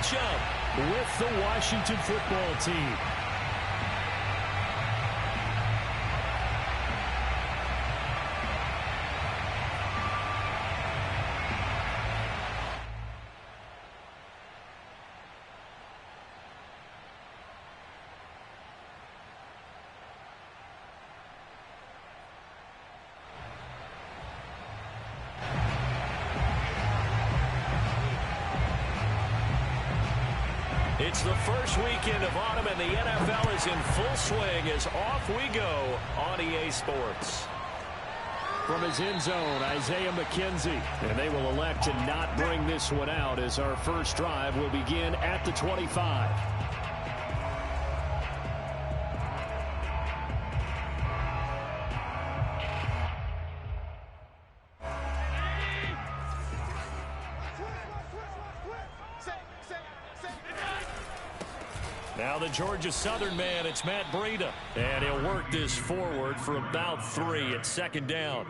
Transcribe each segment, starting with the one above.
matchup with the Washington football team. It's the first weekend of autumn, and the NFL is in full swing as off we go on EA Sports. From his end zone, Isaiah McKenzie. And they will elect to not bring this one out as our first drive will begin at the 25. Now the Georgia Southern man, it's Matt Breida. And he'll work this forward for about 3 at second down.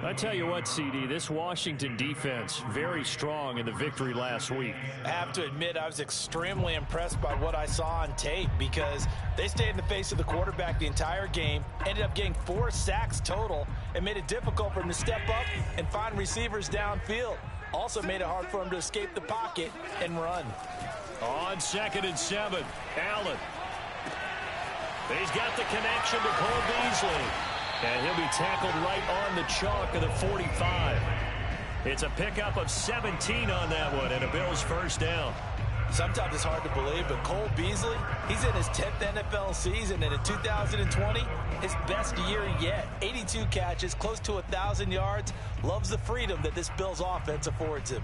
I tell you what, CD, this Washington defense, very strong in the victory last week. I have to admit, I was extremely impressed by what I saw on tape because they stayed in the face of the quarterback the entire game, ended up getting 4 sacks total, and made it difficult for him to step up and find receivers downfield. Also made it hard for him to escape the pocket and run. On 2nd and 7, Allen. He's got the connection to Cole Beasley. And he'll be tackled right on the chalk of the 45. It's a pickup of 17 on that one, and a Bills first down. Sometimes it's hard to believe, but Cole Beasley, he's in his 10th NFL season, and in 2020, his best year yet. 82 catches, close to 1,000 yards. Loves the freedom that this Bills offense affords him.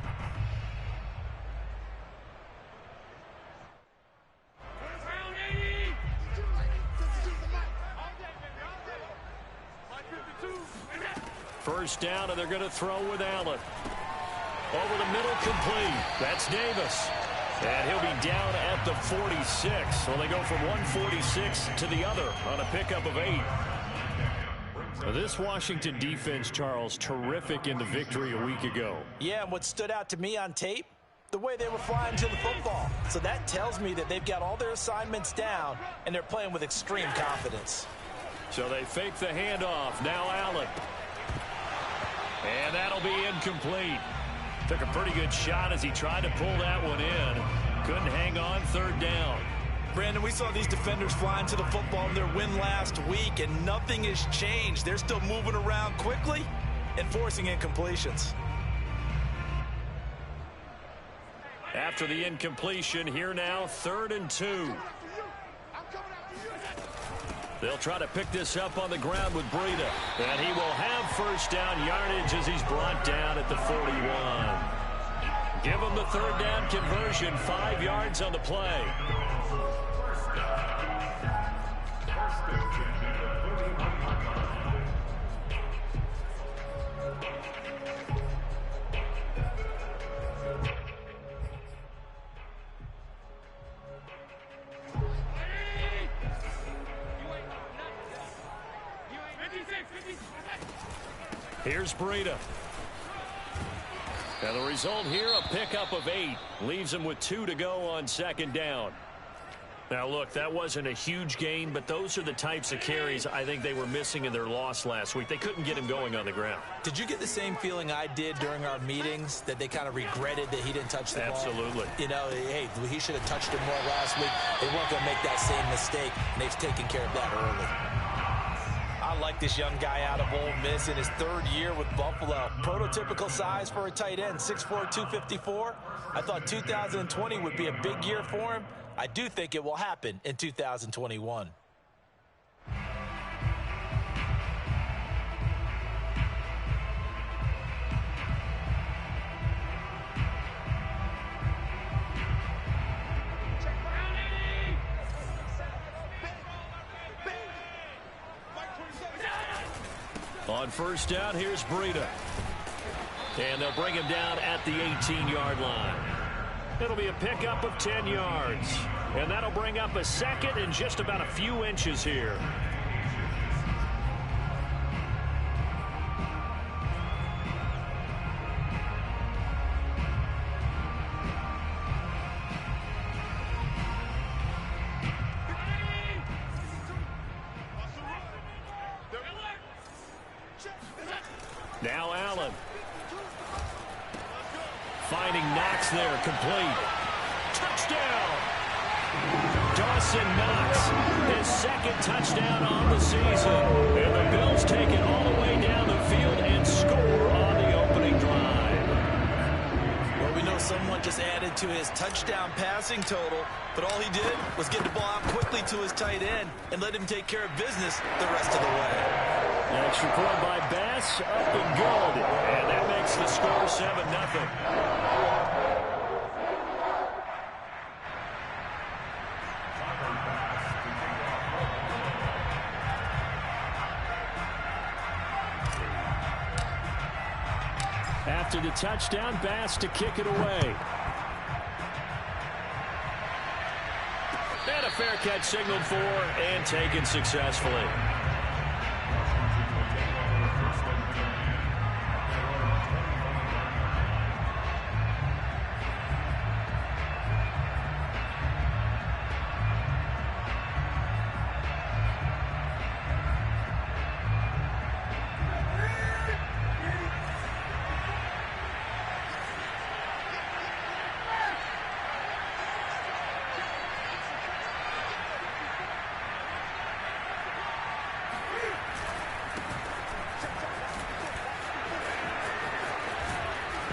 First down, and they're going to throw with Allen. Over the middle, complete. That's Davis. And he'll be down at the 46. Well, they go from 146 to the other on a pickup of 8. This Washington defense, Charles, terrific in the victory a week ago. Yeah, and what stood out to me on tape, the way they were flying to the football. So that tells me that they've got all their assignments down, and they're playing with extreme confidence. So they fake the handoff. Now Allen. And that'll be incomplete. Took a pretty good shot as he tried to pull that one in. Couldn't hang on, 3rd down. Brandon, we saw these defenders flying to the football in their win last week, and nothing has changed. They're still moving around quickly and forcing incompletions. After the incompletion, here now, 3rd and 2. They'll try to pick this up on the ground with Breida. And he will have first down yardage as he's brought down at the 41. Give him the 3rd down conversion, 5 yards on the play. Here's Breida. Now the result here, a pickup of 8. Leaves him with 2 to go on 2nd down. Now look, that wasn't a huge gain, but those are the types of carries I think they were missing in their loss last week. They couldn't get him going on the ground. Did you get the same feeling I did during our meetings, that they kind of regretted that he didn't touch the ball? Absolutely. You know, hey, he should have touched it more last week. They weren't going to make that same mistake, and they've taken care of that early. I like this young guy out of Ole Miss in his 3rd year with Buffalo. Prototypical size for a tight end, 6'4", 254. I thought 2020 would be a big year for him. I do think it will happen in 2021. On first down, here's Breida. And they'll bring him down at the 18-yard line. It'll be a pickup of 10 yards. And that'll bring up a 2nd and just about a few inches here. Now Allen. Finding Knox there, complete. Touchdown! Dawson Knox, his second touchdown on the season. And the Bills take it all the way down the field and score on the opening drive. Well, we know someone just added to his touchdown passing total, but all he did was get the ball out quickly to his tight end and let him take care of business the rest of the way. Extra point by Bass, up and good. And that makes the score 7-0. After the touchdown, Bass to kick it away. And a fair catch signaled for and taken successfully.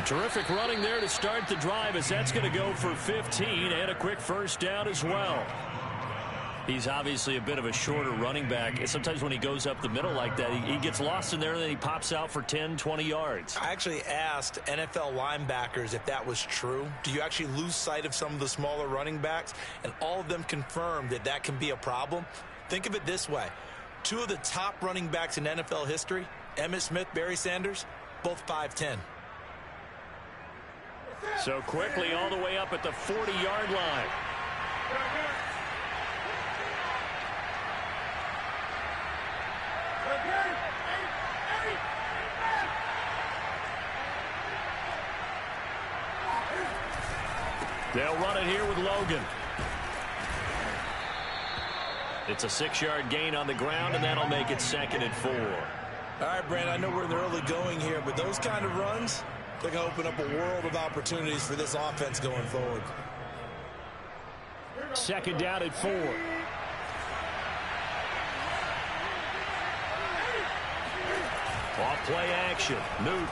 Terrific running there to start the drive, as that's going to go for 15 and a quick first down as well. He's obviously a bit of a shorter running back. Sometimes when he goes up the middle like that, he gets lost in there and then he pops out for 10, 20 yards. I actually asked NFL linebackers if that was true. Do you actually lose sight of some of the smaller running backs? And all of them confirmed that that can be a problem. Think of it this way. Two of the top running backs in NFL history, Emmitt Smith, Barry Sanders, both 5'10". So quickly all the way up at the 40-yard line. They'll run it here with Logan. It's a 6-yard gain on the ground, and that'll make it 2nd and 4. All right, Brandon, I know we're in the early going here, but those kind of runs, they're going to open up a world of opportunities for this offense going forward. 2nd down at 4. Off play action. Newton.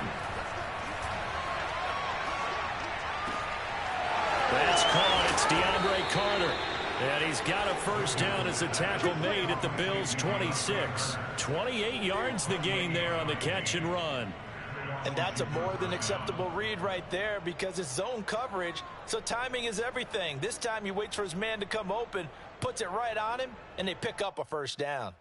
That's caught. It's DeAndre Carter. And he's got a first down as the tackle made at the Bills' 26. 28 yards the gain there on the catch and run. And that's a more than acceptable read right there because it's zone coverage, so timing is everything. This time he waits for his man to come open, puts it right on him, and they pick up a first down.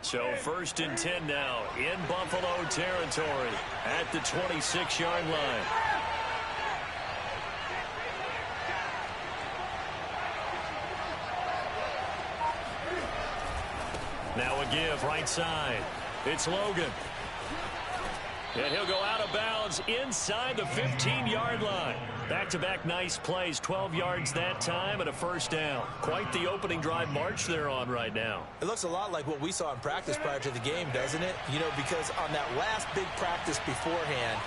So 1st and 10 now in Buffalo territory at the 26-yard line. Now a give right side. It's Logan. And he'll go out of bounds inside the 15-yard line. Back-to-back nice plays, 12 yards that time and a first down. Quite the opening drive march they're on right now. It looks a lot like what we saw in practice prior to the game, doesn't it? You know, because on that last big practice beforehand,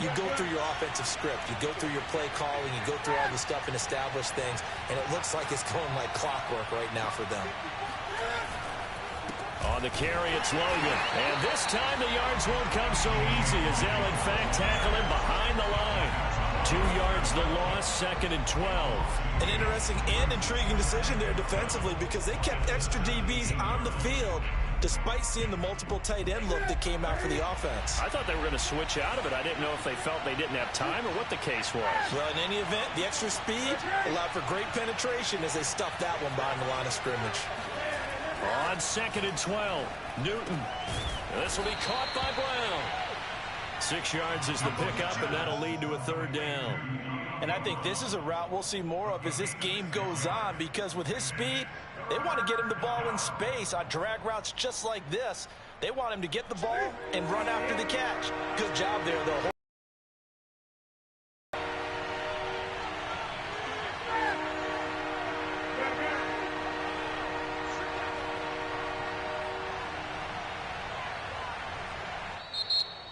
you go through your offensive script. You go through your play calling. You go through all the stuff and establish things. And it looks like it's going like clockwork right now for them. On the carry, it's Logan. And this time the yards won't come so easy as they'll, in fact, tackle him behind the line. 2 yards the loss, 2nd and 12. An interesting and intriguing decision there defensively because they kept extra DBs on the field despite seeing the multiple tight end look that came out for the offense. I thought they were going to switch out of it. I didn't know if they felt they didn't have time or what the case was. Well, in any event, the extra speed allowed for great penetration as they stuffed that one behind the line of scrimmage. On 2nd and 12, Newton. This will be caught by Brown. 6 yards is the pickup, and that'll lead to a 3rd down. And I think this is a route we'll see more of as this game goes on because with his speed, they want to get him the ball in space on drag routes just like this. They want him to get the ball and run after the catch. Good job there, though.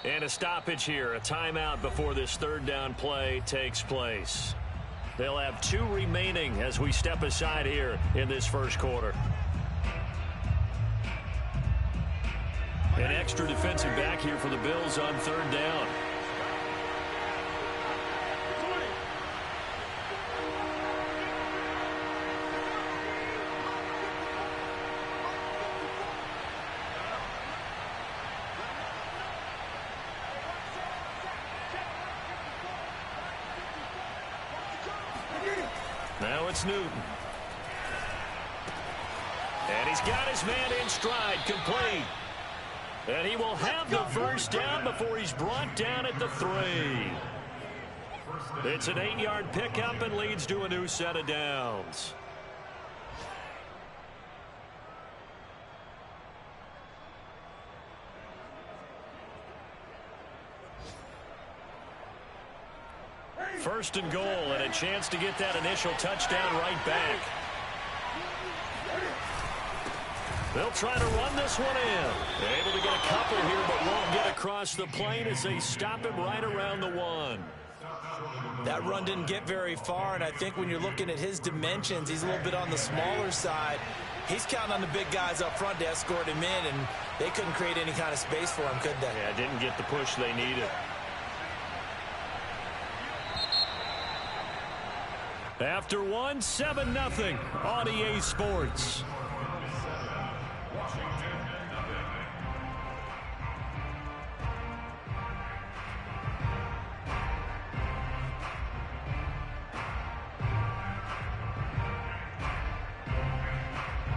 And a stoppage here, a timeout before this third down play takes place. They'll have 2 remaining as we step aside here in this first quarter. An extra defensive back here for the Bills on third down. Now it's Newton. And he's got his man in stride, complete. And he will have the first down before he's brought down at the 3. It's an 8-yard pickup and leads to a new set of downs. First and goal, and a chance to get that initial touchdown right back. They'll try to run this one in. Able to get a couple here, but won't get across the plane as they stop him right around the 1. That run didn't get very far, and I think when you're looking at his dimensions, he's a little bit on the smaller side. He's counting on the big guys up front to escort him in, and they couldn't create any kind of space for him, could they? Yeah, didn't get the push they needed. After 1, 7-0 on EA Sports.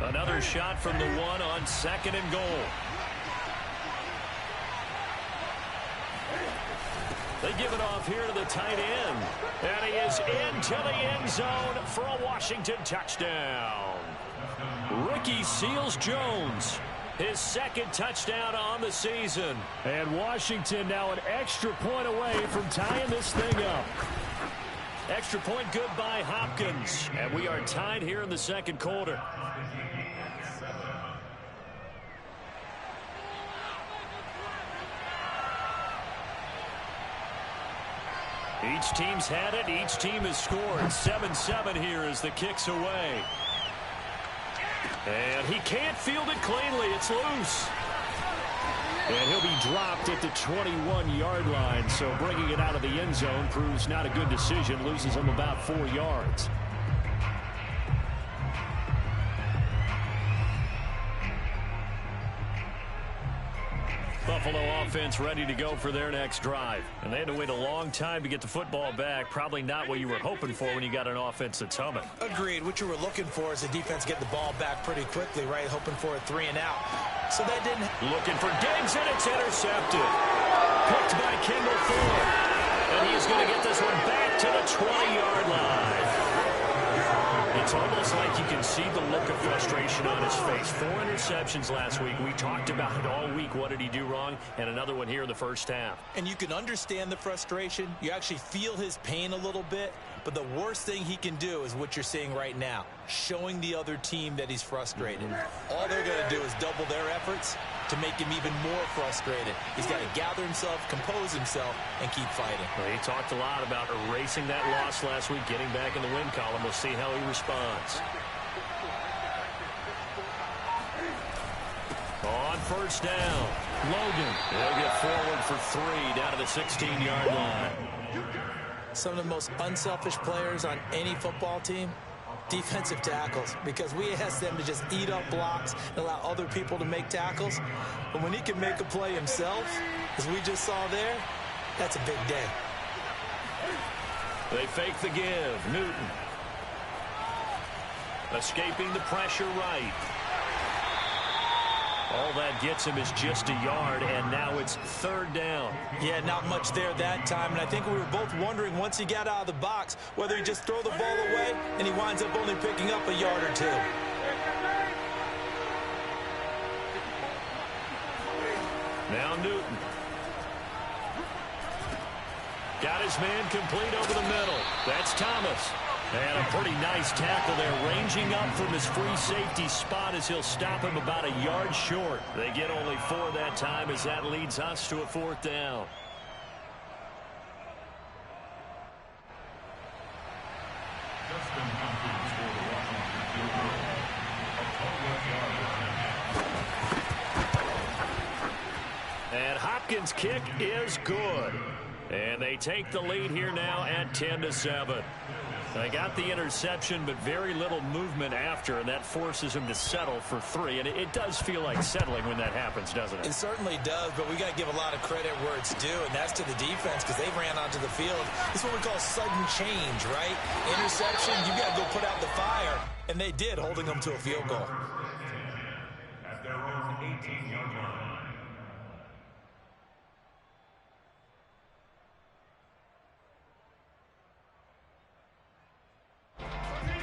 Another shot from the 1 on 2nd and goal. They give it off here to the tight end. And he is into the end zone for a Washington touchdown. Ricky Seals-Jones, his 2nd touchdown on the season. And Washington now an extra point away from tying this thing up. Extra point good by Hopkins. And we are tied here in the second quarter. Each team's had it. Each team has scored. 7-7 here as the kick's away. And he can't field it cleanly. It's loose. And he'll be dropped at the 21-yard line. So bringing it out of the end zone proves not a good decision. Loses him about 4 yards. Buffalo offense ready to go for their next drive. And they had to wait a long time to get the football back. Probably not what you were hoping for when you got an offense that's humming. Agreed. What you were looking for is the defense get the ball back pretty quickly, right? Hoping for a 3 and out. So that didn't. Looking for Diggs, and it's intercepted. Picked by Kendall Ford. And he's going to get this one back to the 20-yard line. It's almost like you can see the look of frustration on his face. 4 interceptions last week. We talked about it all week. What did he do wrong? And another one here in the first half. And you can understand the frustration. You actually feel his pain a little bit. But the worst thing he can do is what you're seeing right now, showing the other team that he's frustrated. All they're going to do is double their efforts to make him even more frustrated. He's got to gather himself, compose himself, and keep fighting. Well, he talked a lot about erasing that loss last week, getting back in the win column. We'll see how he responds. On first down, Logan. He'll get forward for 3 down to the 16-yard line. Some of the most unselfish players on any football team, defensive tackles, because we ask them to just eat up blocks and allow other people to make tackles. But when he can make a play himself, as we just saw there, that's a big day. They fake the give. Newton. Escaping the pressure right. All that gets him is just a yard, and now it's 3rd down. Yeah, not much there that time, and I think we were both wondering once he got out of the box whether he'd just throw the ball away, and he winds up only picking up a yard or 2. Now Newton. Got his man complete over the middle. That's Thomas. And a pretty nice tackle there, ranging up from his free safety spot as he'll stop him about a yard short. They get only 4 that time as that leads us to a 4th down. And Hopkins' kick is good. And they take the lead here now at 10-7. They got the interception, but very little movement after, and that forces him to settle for 3. And it does feel like settling when that happens, doesn't it? It certainly does, but we got to give a lot of credit where it's due, and that's to the defense because they ran onto the field. This is what we call sudden change, right? Interception, you got to go put out the fire, and they did, holding them to a field goal. At their own 18-yard line.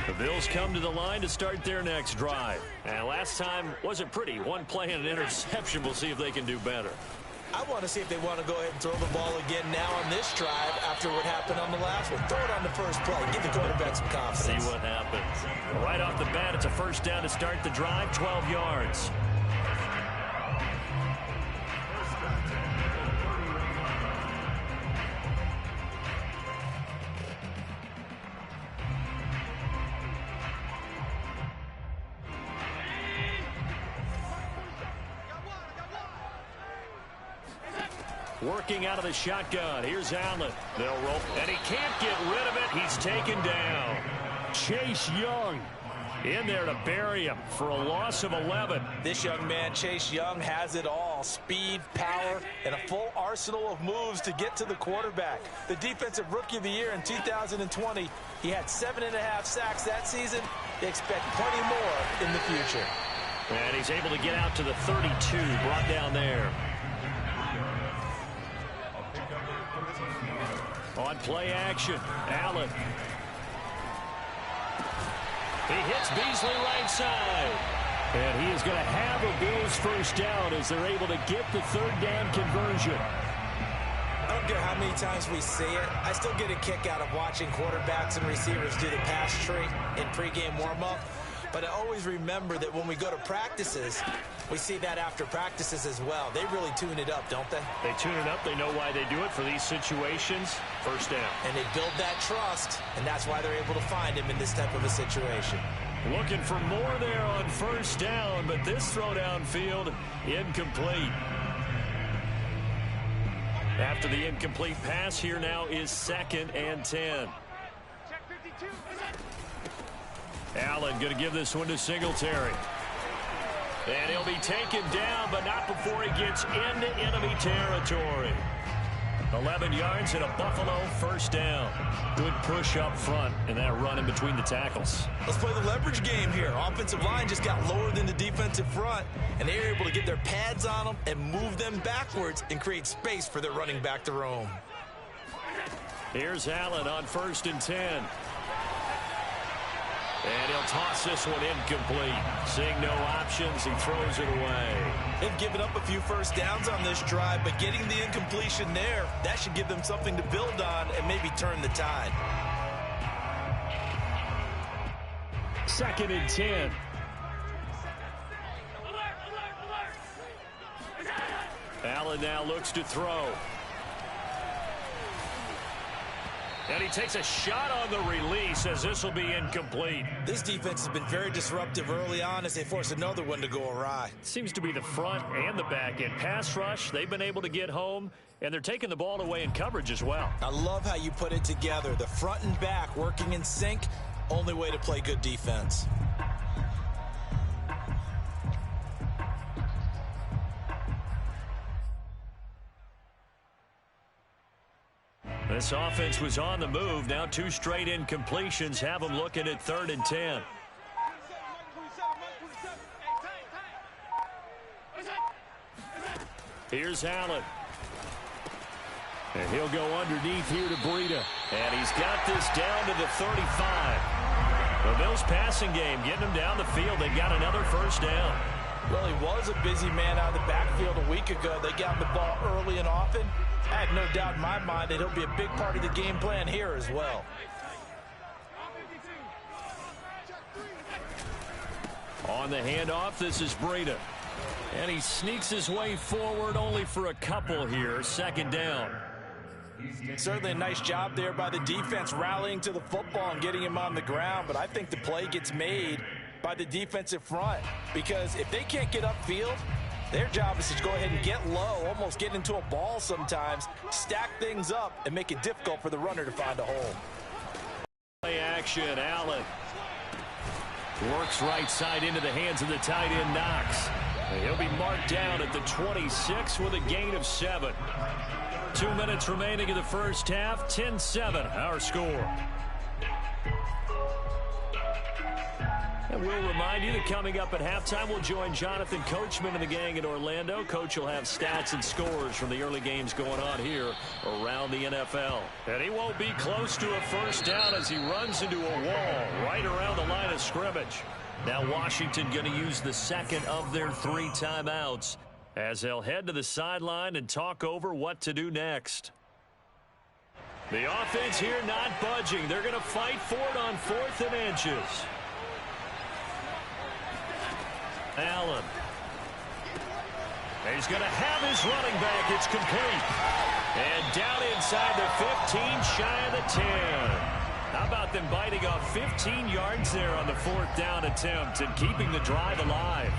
The Bills come to the line to start their next drive. And last time wasn't pretty. One play and an interception. We'll see if they can do better. I want to see if they want to go ahead and throw the ball again now on this drive after what happened on the last one. Throw it on the first play. Give the quarterback some confidence. See what happens. Right off the bat, it's a 1st down to start the drive, 12 yards. Working out of the shotgun. Here's Allen. They'll roll. And he can't get rid of it. He's taken down. Chase Young in there to bury him for a loss of 11. This young man, Chase Young, has it all. Speed, power, and a full arsenal of moves to get to the quarterback. The Defensive Rookie of the Year in 2020. He had 7.5 sacks that season. They expect plenty more in the future. And he's able to get out to the 32. Brought down there. On play action, Allen. He hits Beasley right side. And he is going to have a Bills 1st down as they're able to get the 3rd down conversion. I don't care how many times we see it. I still get a kick out of watching quarterbacks and receivers do the pass tree in pregame warm-up. But I always remember that when we go to practices, we see that after practices as well. They really tune it up, don't they? They tune it up. They know why they do it for these situations. 1st down. And they build that trust, and that's why they're able to find him in this type of a situation. Looking for more there on 1st down, but this throw downfield, incomplete. After the incomplete pass, here now is 2nd and 10. Allen going to give this one to Singletary. And he'll be taken down, but not before he gets into enemy territory. 11 yards and a Buffalo 1st down. Good push up front and that run in between the tackles. Let's play the leverage game here. Offensive line just got lower than the defensive front, and they were able to get their pads on them and move them backwards and create space for their running back to roam. Here's Allen on 1st and 10. And he'll toss this one incomplete. Seeing no options, he throws it away. They've given up a few 1st downs on this drive, but getting the incompletion there, that should give them something to build on and maybe turn the tide. 2nd and 10. Allen now looks to throw. And he takes a shot on the release as this will be incomplete. This defense has been very disruptive early on as they force another one to go awry. Seems to be the front and the back end. Pass rush, they've been able to get home, and they're taking the ball away in coverage as well. I love how you put it together. The front and back working in sync, only way to play good defense. This offense was on the move. Now 2 straight incompletions have them looking at 3rd and 10. Here's Allen. And he'll go underneath here to Breida. And he's got this down to the 35. The Bills passing game getting them down the field. They got another 1st down. Well, he was a busy man out of the backfield a week ago. They got the ball early and often. I have no doubt in my mind that he'll be a big part of the game plan here as well. On the handoff, this is Breida. And he sneaks his way forward only for a couple here. Second down. Certainly a nice job there by the defense rallying to the football and getting him on the ground. But I think the play gets made by the defensive front. Because if they can't get upfield, their job is to go ahead and get low, almost get into a ball sometimes, stack things up, and make it difficult for the runner to find a hole. Play action, Allen. Works right side into the hands of the tight end, Knox. He'll be marked down at the 26 with a gain of 7. 2 minutes remaining in the first half. 10-7, our score. And we'll remind you that coming up at halftime, we'll join Jonathan Coachman and the gang in Orlando. Coach will have stats and scores from the early games going on here around the NFL. And he won't be close to a first down as he runs into a wall right around the line of scrimmage. Now Washington going to use the second of their 3 timeouts as they'll head to the sideline and talk over what to do next. The offense here not budging. They're going to fight for it on 4th and inches. Allen. He's going to have his running back. It's complete. And down inside the 15, shy of the 10. How about them biting off 15 yards there on the 4th down attempt and keeping the drive alive?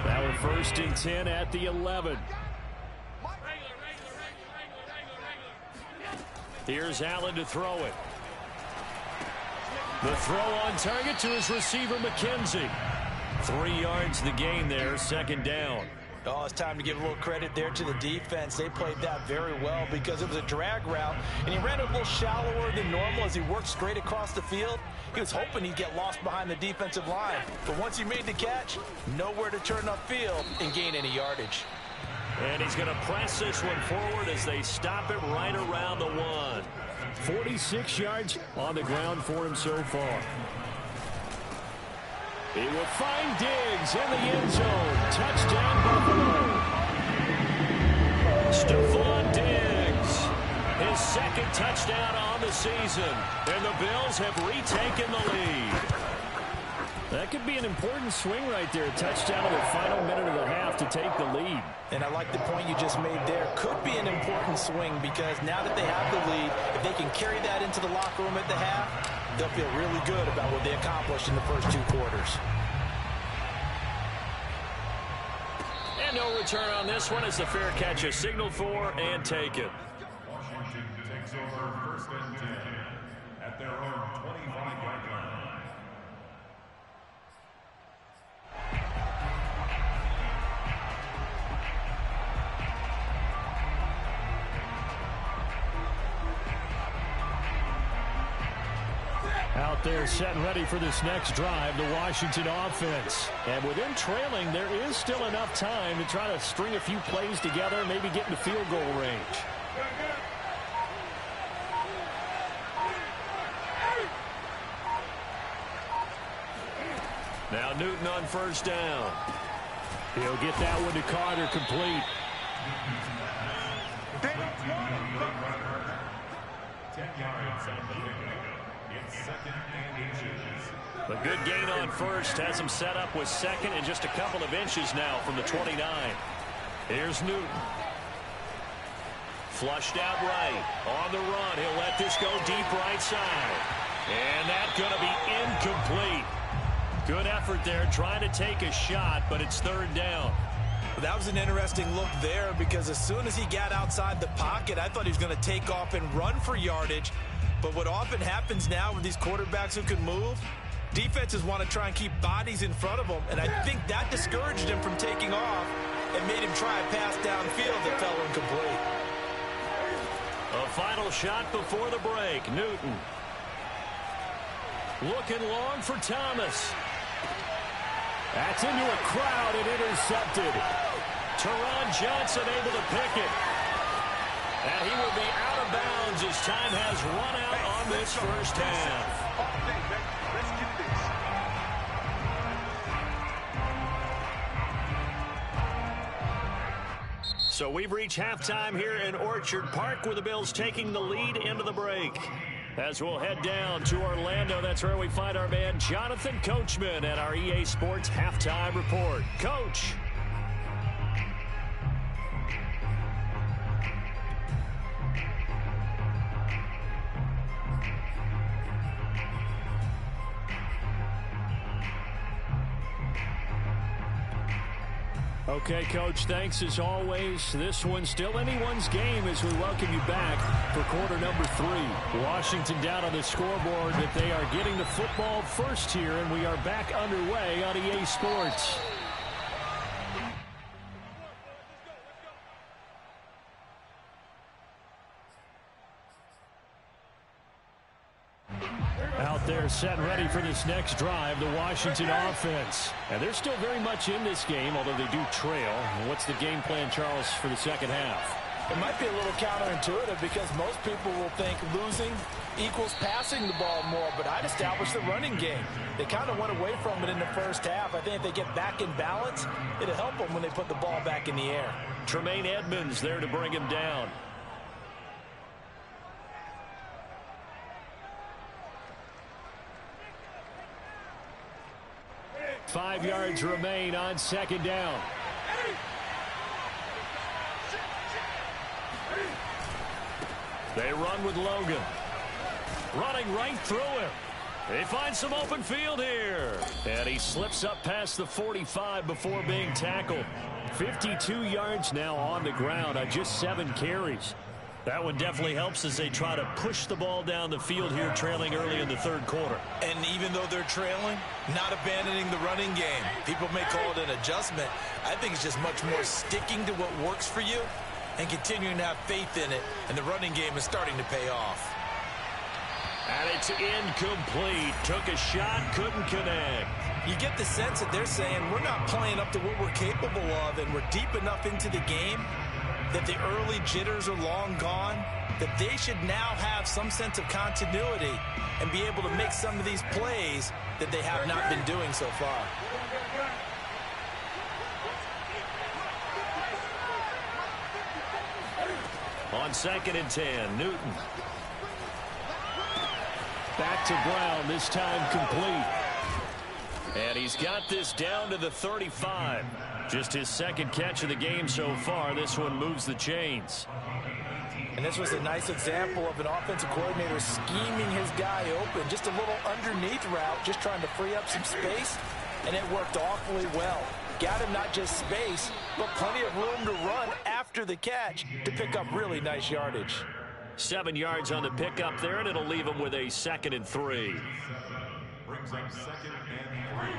Now we're 1st and 10 at the 11. Here's Allen to throw it. The throw on target to his receiver, McKenzie. 3 yards the gain there, 2nd down. Oh, it's time to give a little credit there to the defense. They played that very well because it was a drag route, and he ran it a little shallower than normal as he worked straight across the field. He was hoping he'd get lost behind the defensive line, but once he made the catch, nowhere to turn upfield and gain any yardage. And he's going to press this one forward as they stop it right around the 1. 46 yards on the ground for him so far. He will find Diggs in the end zone. Touchdown, Buffalo. Stephon Diggs, his 2nd touchdown on the season. And the Bills have retaken the lead. That could be an important swing right there. A touchdown in the final minute of the half to take the lead. And I like the point you just made there. Could be an important swing because now that they have the lead, if they can carry that into the locker room at the half, they'll feel really good about what they accomplished in the first 2 quarters. And no return on this one as the fair catch is signaled for and taken. Washington takes over 1st and 10 at their own 25-yard line. Out there set and ready for this next drive, the Washington offense. And with them trailing, there is still enough time to try to string a few plays together, maybe get into field goal range. Now Newton on 1st down. He'll get that one to Carter, complete. 10 yards on the pickup. It's 2nd and inches. A good gain on 1st has him set up with 2nd and just a couple of inches now from the 29. Here's Newton. Flushed out right. On the run. He'll let this go deep right side. And that's going to be incomplete. Good effort there trying to take a shot, but it's 3rd down. That was an interesting look there because as soon as he got outside the pocket, I thought he was going to take off and run for yardage. But what often happens now with these quarterbacks who can move, defenses want to try and keep bodies in front of them, and I think that discouraged him from taking off and made him try a pass downfield that fell incomplete. A final shot before the break. Newton. Looking long for Thomas. That's into a crowd and intercepted. Teron Johnson able to pick it. And he will be out of bounds as time has run out on this first half. So we've reached halftime here in Orchard Park with the Bills taking the lead into the break. As we'll head down to Orlando, that's where we find our man Jonathan Coachman at our EA Sports Halftime Report. Coach. Okay, Coach, thanks as always. This one's still anyone's game as we welcome you back for quarter number 3. Washington down on the scoreboard, but they are getting the football first here, and we are back underway on EA Sports. Out there set and ready for this next drive, the Washington offense. And they're still very much in this game, although they do trail. What's the game plan, Charles, for the second half? It might be a little counterintuitive because most people will think losing equals passing the ball more, but I'd establish the running game. They kind of went away from it in the first half. I think if they get back in balance, it'll help them when they put the ball back in the air. Tremaine Edmonds there to bring him down. Five yards remain on second down. They run with Logan. Running right through him. They find some open field here. And he slips up past the 45 before being tackled. 52 yards now on the ground on just 7 carries. That one definitely helps as they try to push the ball down the field here, trailing early in the third quarter. And even though they're trailing, not abandoning the running game. People may call it an adjustment. I think it's just much more sticking to what works for you and continuing to have faith in it. And the running game is starting to pay off. And it's incomplete. Took a shot, couldn't connect. You get the sense that they're saying we're not playing up to what we're capable of, and we're deep enough into the game that the early jitters are long gone, that they should now have some sense of continuity and be able to make some of these plays that they have not been doing so far. On 2nd and 10, Newton. Back to Brown, this time complete. And he's got this down to the 35. Just his second catch of the game so far. This one moves the chains. And this was a nice example of an offensive coordinator scheming his guy open. Just a little underneath route, just trying to free up some space. And it worked awfully well. Got him not just space, but plenty of room to run after the catch to pick up really nice yardage. 7 yards on the pickup there, and it'll leave him with a 2nd and 3. Brings up 2nd and 3.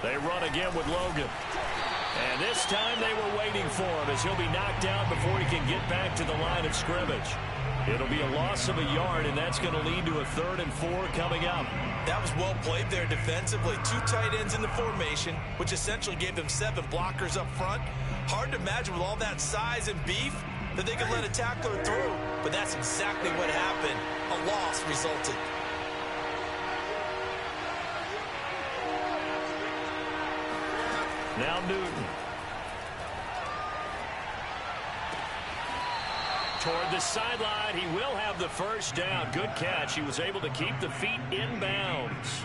They run again with Logan. And this time they were waiting for him as he'll be knocked down before he can get back to the line of scrimmage. It'll be a loss of a yard, and that's going to lead to a 3rd and 4 coming up. That was well played there defensively. 2 tight ends in the formation, which essentially gave them 7 blockers up front. Hard to imagine with all that size and beef that they could let a tackler through, but that's exactly what happened. A loss resulted. Now Newton. Toward the sideline, he will have the first down. Good catch. He was able to keep the feet in bounds.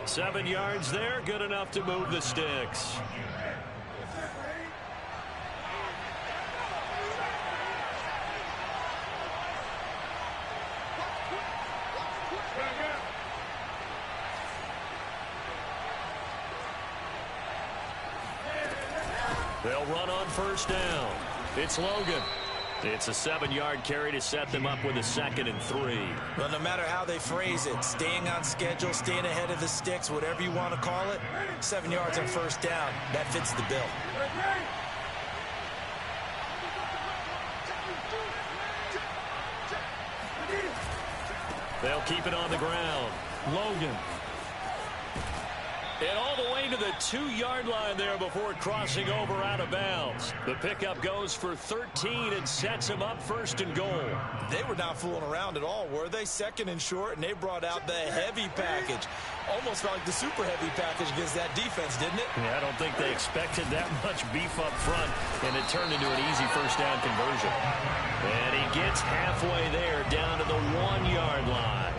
7 yards there, good enough to move the sticks. They'll run on first down. It's Logan. It's a 7-yard carry to set them up with a 2nd and 3. Well, no matter how they phrase it, staying on schedule, staying ahead of the sticks, whatever you want to call it, 7 yards on first down, that fits the bill. They'll keep it on the ground. Logan. And all the way to the 2-yard line there before crossing over out of bounds. The pickup goes for 13 and sets him up first and goal. They were not fooling around at all, were they? Second and short, and they brought out the heavy package. Almost felt like the super heavy package against that defense, didn't it? Yeah, I don't think they expected that much beef up front, and it turned into an easy first down conversion. And he gets halfway there, down to the 1-yard line.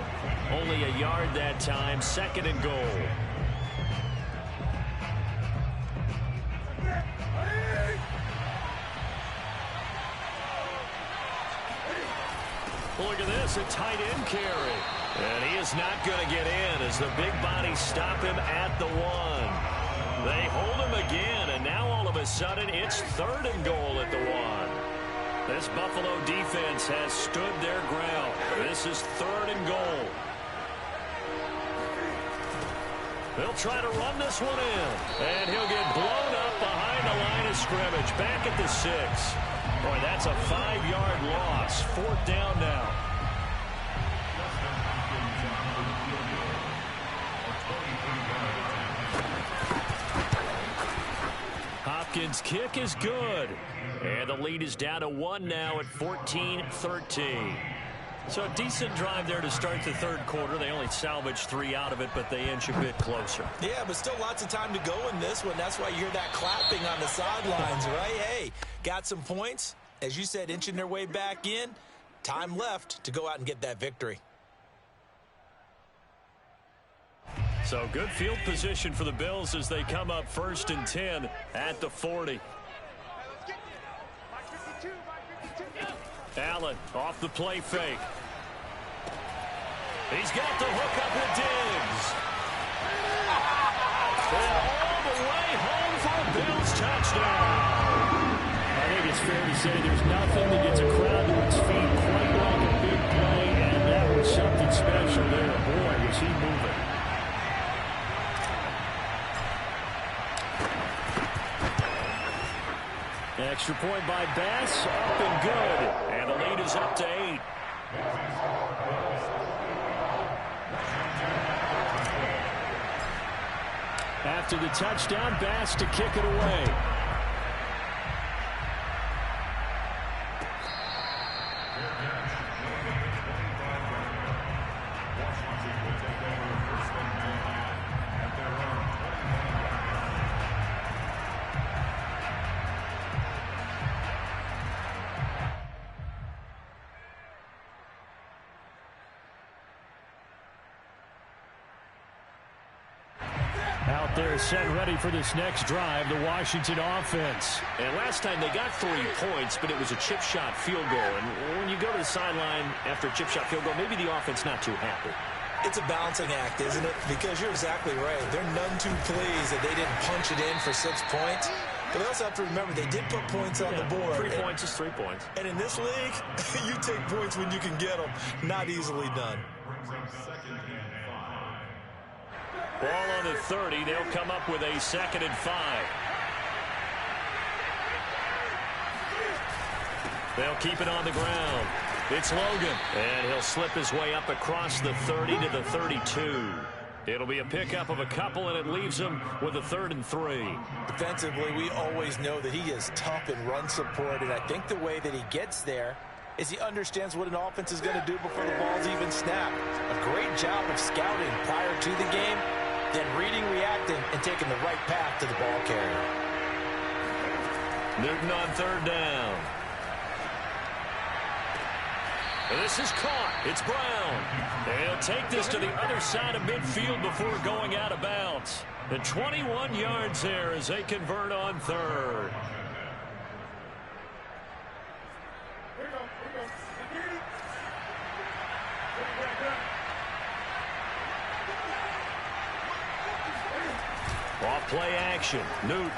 Only a yard that time, second and goal. Look at this, a tight end carry. And he is not going to get in as the big bodies stop him at the 1. They hold him again, and now all of a sudden it's third and goal at the 1. This Buffalo defense has stood their ground. This is third and goal. They'll try to run this one in. And he'll get blown up behind the line of scrimmage. Back at the 6. Boy, that's a 5-yard loss. Fourth down now. Hopkins' kick is good. And the lead is down to 1 now at 14-13. So a decent drive there to start the third quarter. They only salvaged 3 out of it, but they inch a bit closer. Yeah, but still lots of time to go in this one. That's why you hear that clapping on the sidelines, right? Hey, got some points. As you said, inching their way back in. Time left to go out and get that victory. So good field position for the Bills as they come up first and 10 at the 40. Allen off the play fake. He's got the hook up with Diggs. And all the way home for a Bills touchdown. I think it's fair to say there's nothing that gets a crowd to its feet quite like a big play, and that was something special there. Boy, was he moving. Extra point by Bass, up and good. And the lead is up to 8. After the touchdown, Bass to kick it away. Out there set ready for this next drive, the Washington offense. And last time they got 3 points, but it was a chip shot field goal. And when you go to the sideline after a chip shot field goal, maybe the offense not too happy. It's a balancing act, isn't it? Because you're exactly right. They're none too pleased that they didn't punch it in for 6 points. But they also have to remember they did put points on the board. 3 points is 3 points. And in this league, you take points when you can get them. Not easily done. Ball on the 30. They'll come up with a 2nd and 5. They'll keep it on the ground. It's Logan. And he'll slip his way up across the 30 to the 32. It'll be a pickup of a couple, and it leaves him with a 3rd and 3. Defensively, we always know that he is tough in run support, and I think the way that he gets there is he understands what an offense is going to do before the ball's even snapped. A great job of scouting prior to the game, then reading, reacting, and taking the right path to the ball carrier. Newton on 3rd down. This is caught. It's Brown. They'll take this to the other side of midfield before going out of bounds. The 21 yards there as they convert on 3rd. Off play action. Newton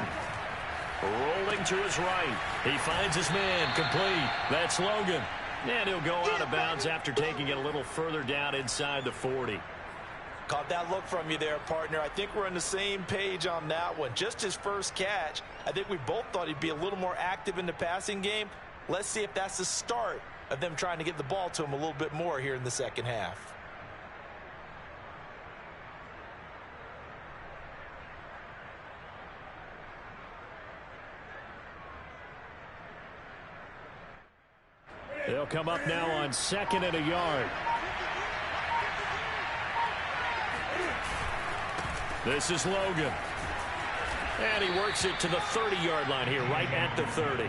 rolling to his right. He finds his man. Complete. That's Logan. And he'll go out of bounds after taking it a little further down inside the 40. Caught that look from you there, partner. I think we're on the same page on that one. Just his first catch. I think we both thought he'd be a little more active in the passing game. Let's see if that's the start of them trying to get the ball to him a little bit more here in the second half. They'll come up now on 2nd and a yard. This is Logan. And he works it to the 30-yard line here, right at the 30.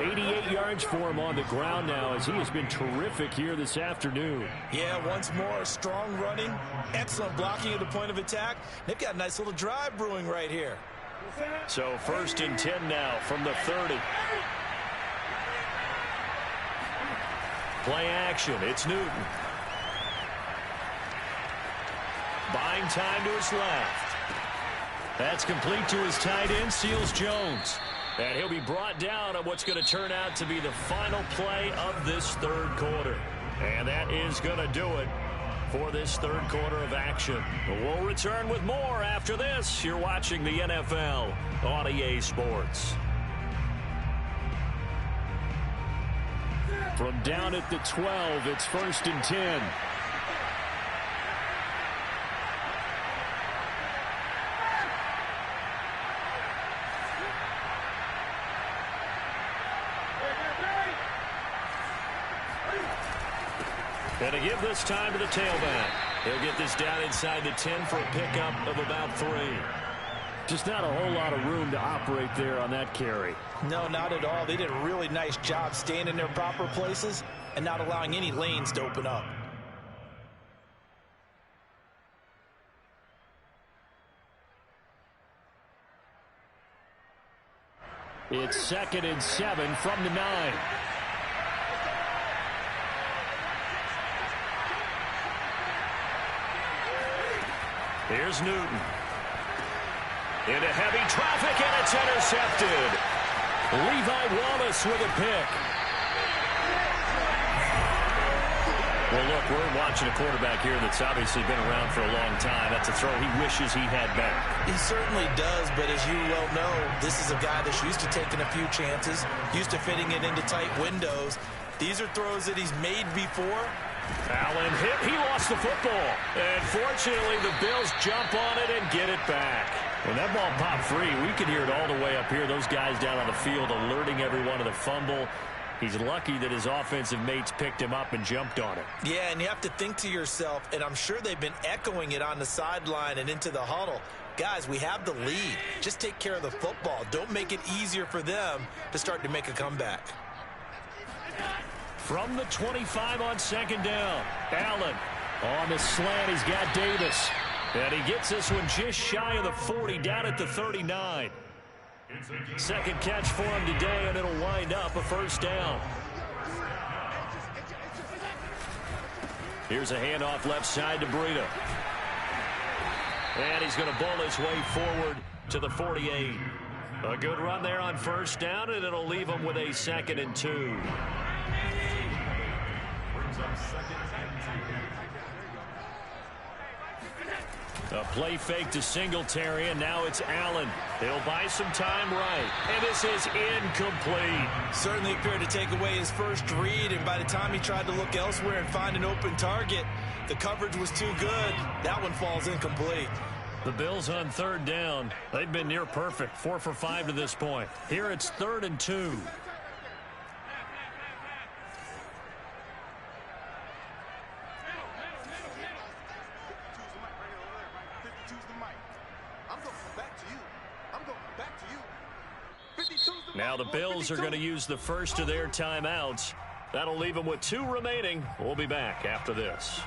88 yards for him on the ground now, as he has been terrific here this afternoon. Yeah, once more, strong running, excellent blocking at the point of attack. They've got a nice little drive brewing right here. So 1st and 10 now from the 30. Play action. It's Newton. Buying time to his left. That's complete to his tight end, Seals Jones. And he'll be brought down on what's going to turn out to be the final play of this 3rd quarter. And that is going to do it for this 3rd quarter of action. We'll return with more after this. You're watching the NFL on EA Sports. From down at the 12, it's 1st and 10. And to give this time to the tailback. He'll get this down inside the 10 for a pickup of about 3. Just not a whole lot of room to operate there on that carry. No, not at all. They did a really nice job staying in their proper places and not allowing any lanes to open up. It's 2nd and 7 from the 9. Here's Newton. Into heavy traffic, and it's intercepted. Levi Wallace with a pick. Well, look, we're watching a quarterback here that's obviously been around for a long time. That's a throw he wishes he had back. He certainly does, but as you well know, this is a guy that's used to taking a few chances, used to fitting it into tight windows. These are throws that he's made before. Allen hit. He lost the football. And fortunately, the Bills jump on it and get it back. When that ball popped free, we could hear it all the way up here. Those guys down on the field alerting everyone to the fumble. He's lucky that his offensive mates picked him up and jumped on it. Yeah, and you have to think to yourself, and I'm sure they've been echoing it on the sideline and into the huddle. Guys, we have the lead. Just take care of the football. Don't make it easier for them to start to make a comeback. From the 25 on 2nd down. Allen on the slant. He's got Davis. And he gets this one just shy of the 40, down at the 39. 2nd catch for him today, and it'll wind up a 1st down. Here's a handoff left side to Breida. And he's going to bull his way forward to the 48. A good run there on 1st down, and it'll leave him with a 2nd and 2. A play fake to Singletary, and now it's Allen. He'll buy some time right, and this is incomplete. Certainly appeared to take away his first read, and by the time he tried to look elsewhere and find an open target, the coverage was too good. That one falls incomplete. The Bills on 3rd down. They've been near perfect, 4 for 5 to this point. Here it's 3rd and 2. Now the Bills are going to use the first of their timeouts. That'll leave them with 2 remaining. We'll be back after this.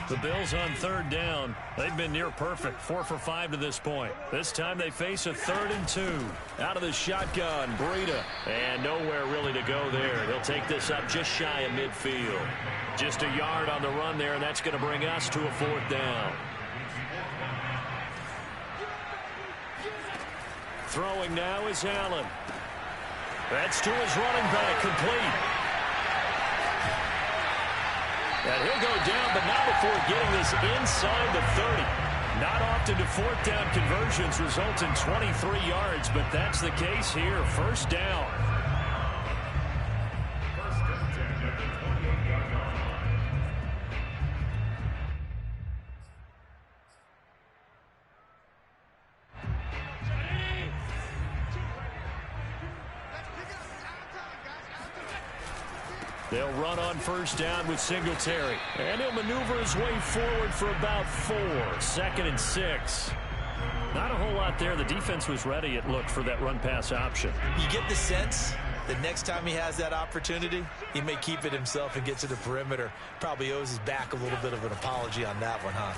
The Bills on 3rd down. They've been near perfect, 4 for 5 to this point. This time they face a 3rd and 2. Out of the shotgun, Breida. And nowhere really to go there. He'll take this up just shy of midfield. Just a yard on the run there, and that's going to bring us to a 4th down. Throwing now is Allen. That's to his running back, complete. And he'll go down, but not before getting this inside the 30. Not often do 4th down conversions result in 23 yards, but that's the case here. 1st down. They'll run on first down with Singletary. And he'll maneuver his way forward for about 4. 2nd and 6. Not a whole lot there. The defense was ready, it looked, for that run-pass option. You get the sense that next time he has that opportunity, he may keep it himself and get to the perimeter. Probably owes his back a little bit of an apology on that one, huh?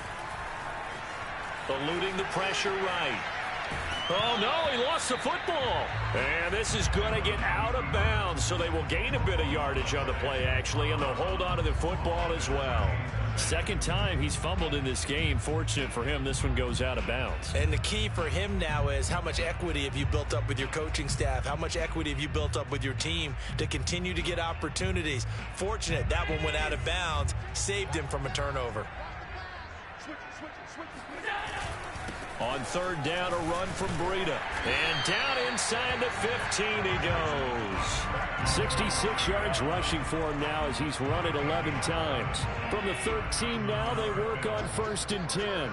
Eluding the pressure right. Oh, no, he lost the football. And this is going to get out of bounds, so they will gain a bit of yardage on the play, actually, and they'll hold on to the football as well. Second time he's fumbled in this game. Fortunate for him, this one goes out of bounds. And the key for him now is how much equity have you built up with your coaching staff? How much equity have you built up with your team to continue to get opportunities? Fortunate that one went out of bounds, saved him from a turnover. On third down, a run from Breida. And down inside the 15 he goes. 66 yards rushing for him now as he's run it 11 times. From the 13 now, they work on 1st and 10.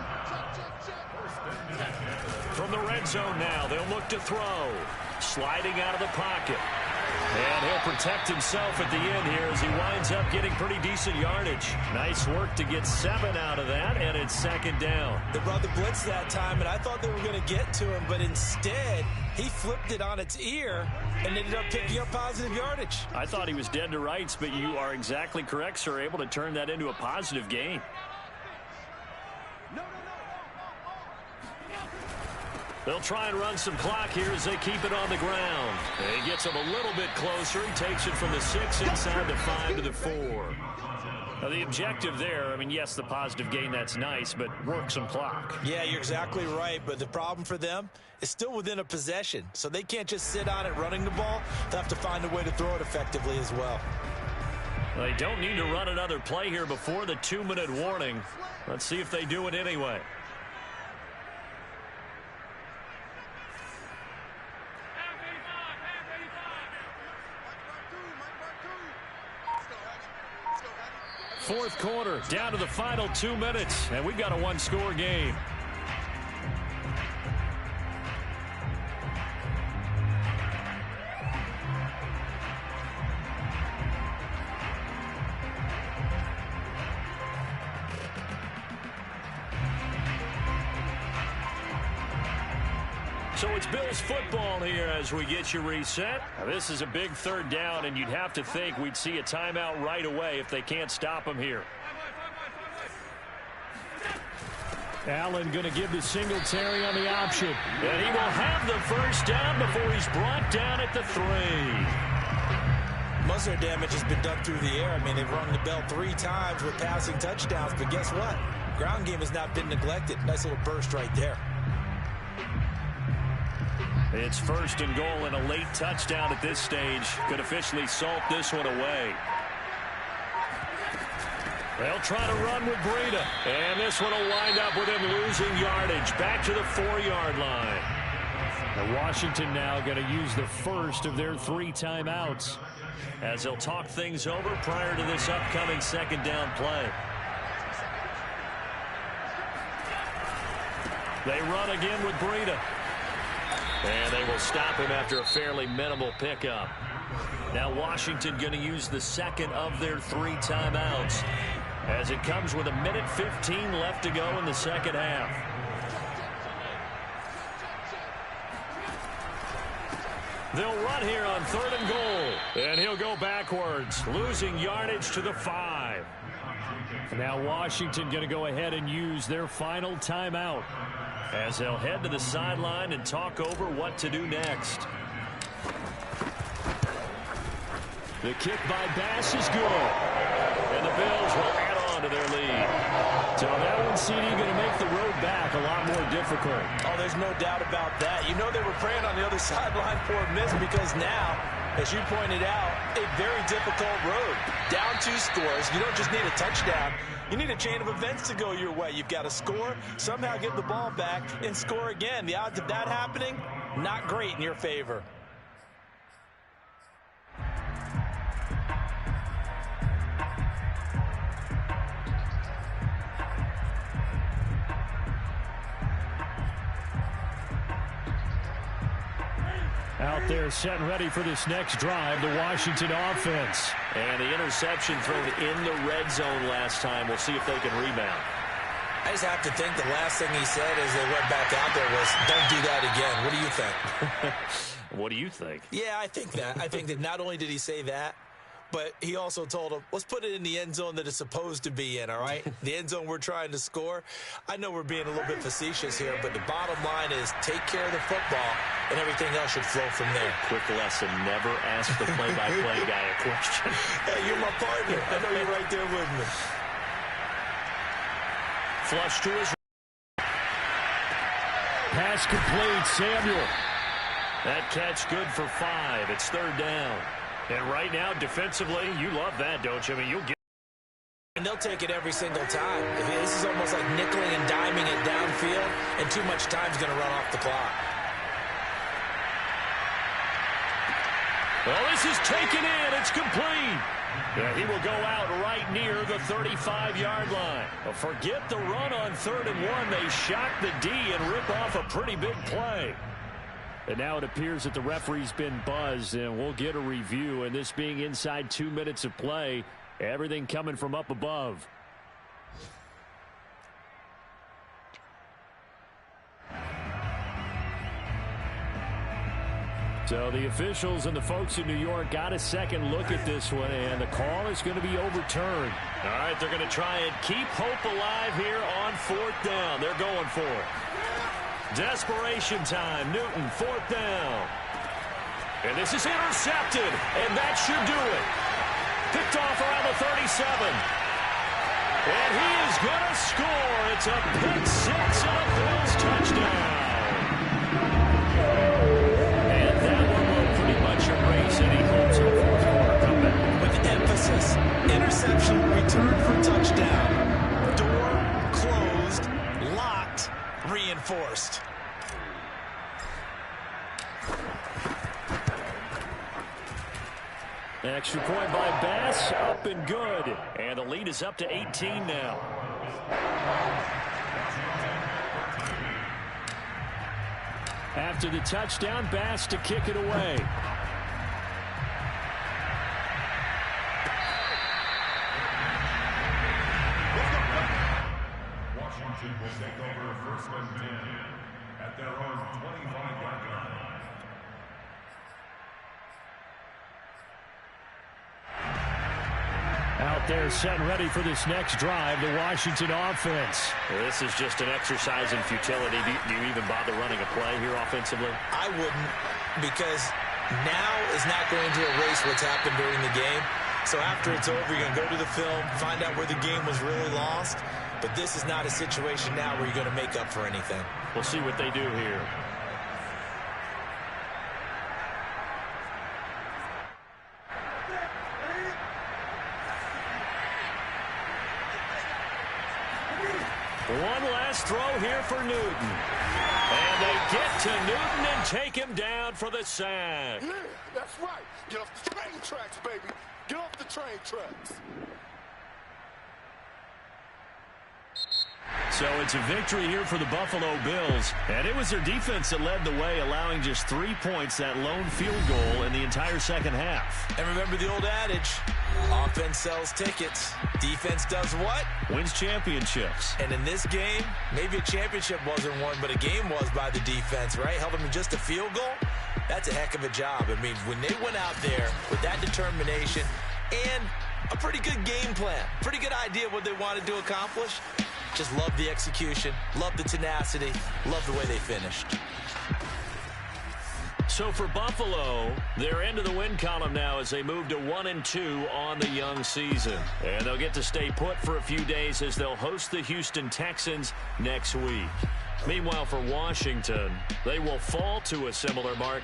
From the red zone now, they'll look to throw. Sliding out of the pocket. And he'll protect himself at the end here as he winds up getting pretty decent yardage. Nice work to get 7 out of that, and it's 2nd down. They brought the blitz that time, and I thought they were going to get to him, but instead he flipped it on its ear and ended up picking up positive yardage. I thought he was dead to rights, but you are exactly correct, sir, able to turn that into a positive gain. They'll try and run some clock here as they keep it on the ground. He gets him a little bit closer. He takes it from the 6 inside the 5 to the 4. Now, the objective there, I mean, yes, the positive gain, that's nice, but work some clock. Yeah, you're exactly right, but the problem for them is still within a possession, so they can't just sit on it running the ball. They'll have to find a way to throw it effectively as well. They don't need to run another play here before the 2-minute warning. Let's see if they do it anyway. Fourth quarter, down to the final 2 minutes, and we've got a 1-score game. So it's Bills football here as we get you reset. Now, this is a big 3rd down, and you'd have to think we'd see a timeout right away if they can't stop him here. Allen going to give the Singletary on the option. And he will have the 1st down before he's brought down at the 3. Most of their damage has been done through the air. I mean, they've rung the bell 3 times with passing touchdowns, but guess what? Ground game has not been neglected. Nice little burst right there. It's 1st and goal, and a late touchdown at this stage could officially salt this one away. They'll try to run with Breida, and this one will wind up with him losing yardage back to the 4-yard line. Now Washington now going to use the first of their 3 timeouts as they'll talk things over prior to this upcoming 2nd down play. They run again with Breida. And they will stop him after a fairly minimal pickup. Now Washington going to use the 2nd of their 3 timeouts as it comes with 1:15 left to go in the 2nd half. They'll run here on 3rd and goal. And he'll go backwards, losing yardage to the 5. Now Washington going to go ahead and use their final timeout as they'll head to the sideline and talk over what to do next. The kick by Bass is good. And the Bills will add on to their lead. So that one, CD, going to make the road back a lot more difficult. Oh, there's no doubt about that. You know they were praying on the other sideline for a miss because now, as you pointed out, a very difficult road. Down 2 scores. You don't just need a touchdown. You need a chain of events to go your way. You've got to score, somehow get the ball back, and score again. The odds of that happening, not great in your favor. Out there set and ready for this next drive, the Washington offense. And the interception thrown in the red zone last time. We'll see if they can rebound. I just have to think the last thing he said as they went back out there was, don't do that again. What do you think? What do you think? Yeah, I think that. I think that not only did he say that, but he also told him, let's put it in the end zone that it's supposed to be in, all right? The end zone we're trying to score. I know we're being a little bit facetious here, but the bottom line is take care of the football, and everything else should flow from there. Quick lesson, never ask the play-by-play guy a question. Hey, you're my partner. I know you're right there with me. Flush to his pass complete. Samuel. That catch good for 5. It's 3rd down. And right now, defensively, you love that, don't you? I mean, you'll get. And they'll take it every single time. This is almost like nickeling and diming it downfield, and too much time's going to run off the clock. Well, this is taken in. It's complete. Yeah, he will go out right near the 35-yard line. Well, forget the run on 3rd and 1. They shock the D and rip off a pretty big play. And now it appears that the referee's been buzzed, and we'll get a review. And this being inside 2 minutes of play, everything coming from up above. So the officials and the folks in New York got a second look at this one, and the call is going to be overturned. All right, they're going to try and keep hope alive here on 4th down. They're going for it. Desperation time. Newton, 4th down. And this is intercepted, and that should do it. Picked off around the 37. And he is going to score. It's a pick 6 and a Bills touchdown. And that one will pretty much erase any hopes of a 4th-quarter comeback. With emphasis, interception, return for touchdown. Door closed, locked, reinforced. Extra point by Bass, up and good. And the lead is up to 18 now. After the touchdown, Bass to kick it away. Washington will take over 1st and 10 at their own 25-yard line. Out there set and ready for this next drive, the Washington offense. Well, this is just an exercise in futility. Do you even bother running a play here offensively? I wouldn't, because now is not going to erase what's happened during the game. So after it's over, you're going to go to the film, find out where the game was really lost. But this is not a situation now where you're going to make up for anything. We'll see what they do here. One last throw here for Newton. And they get to Newton and take him down for the sack. Yeah, that's right. Get off the train tracks, baby. Get off the train tracks. So it's a victory here for the Buffalo Bills. And it was their defense that led the way, allowing just 3 points, that lone field goal in the entire second half. And remember the old adage, offense sells tickets. Defense does what? Wins championships. And in this game, maybe a championship wasn't won, but a game was by the defense, right? Held them to just a field goal. That's a heck of a job. I mean, when they went out there with that determination and a pretty good game plan, pretty good idea of what they wanted to accomplish, just love the execution, love the tenacity, love the way they finished. So for Buffalo, they're into the win column now as they move to 1-2 on the young season. And they'll get to stay put for a few days as they'll host the Houston Texans next week. Meanwhile, for Washington, they will fall to a similar mark